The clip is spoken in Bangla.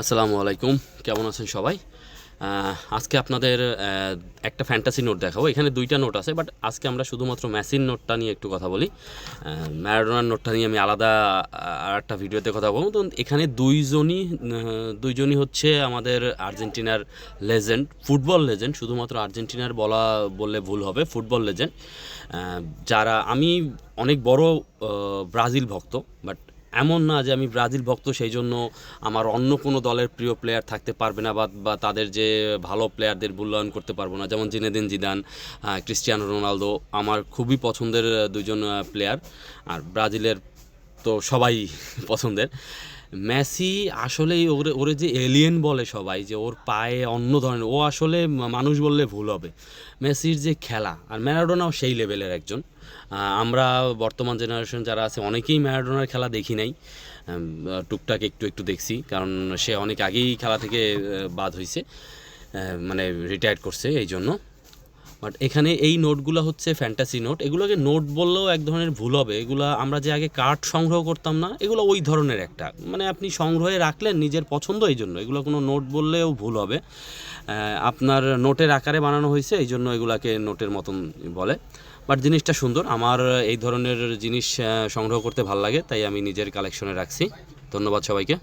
আসসালামু আলাইকুম, কেমন আছেন সবাই? আজকে আপনাদের একটা ফ্যান্টাসি নোট দেখাবো। এখানে দুইটা নোট আছে, বাট আজকে আমরা শুধুমাত্র মেসির নোটটা নিয়ে একটু কথা বলি। ম্যারাডোনার নোটটা নিয়ে আমি আলাদা আর একটা ভিডিওতে কথা বলবো। তো এখানে দুইজনই হচ্ছে আমাদের আর্জেন্টিনার লেজেন্ড, ফুটবল লেজেন্ড। শুধুমাত্র আর্জেন্টিনার বললে ভুল হবে, ফুটবল লেজেন্ড। যারা আমি অনেক বড় ব্রাজিল ভক্ত, বাট এমন না যে আমি ব্রাজিল ভক্ত সেই জন্য আমার অন্য কোনো দলের প্রিয় প্লেয়ার থাকতে পারবে না, বা তাদের যে ভালো প্লেয়ারদের মূল্যায়ন করতে পারবো না। যেমন জিনেদিন জিদান, ক্রিস্টিয়ানো রোনালদো আমার খুবই পছন্দের দুজন প্লেয়ার। আর ব্রাজিলের তো সবাই পছন্দের। মেসি আসলেই ওরে যে এলিয়েন বলে সবাই, যে ওর পায়ে অন্য ধরনের, ও আসলে মানুষ বললে ভুল হবে। মেসির যে খেলা, আর ম্যারাডোনাও সেই লেভেলের একজন। আমরা বর্তমান জেনারেশন যারা আছে অনেকেই ম্যারাডোনার খেলা দেখি নাই, টুকটাক একটু একটু দেখছি, কারণ সে অনেক আগেই খেলা থেকে বাদ হয়েছে, মানে রিটায়ার করছে এই জন্য। বাট এখানে এই নোটগুলো হচ্ছে ফ্যান্টাসি নোট। এগুলোকে নোট বললেও এক ধরনের ভুল হবে। এগুলো আমরা যে আগে কার্ড সংগ্রহ করতাম না, এগুলো ওই ধরনের একটা, মানে আপনি সংগ্রহে রাখলেন নিজের পছন্দ, এই জন্য এগুলো কোনো নোট বললেও ভুল হবে। আপনার নোটের আকারে বানানো হয়েছে, এই জন্য এগুলাকে নোটের মতন বলে। বাট জিনিসটা সুন্দর, আমার এই ধরনের জিনিস সংগ্রহ করতে ভালো লাগে, তাই আমি নিজের কালেকশনে রাখছি। ধন্যবাদ সবাইকে।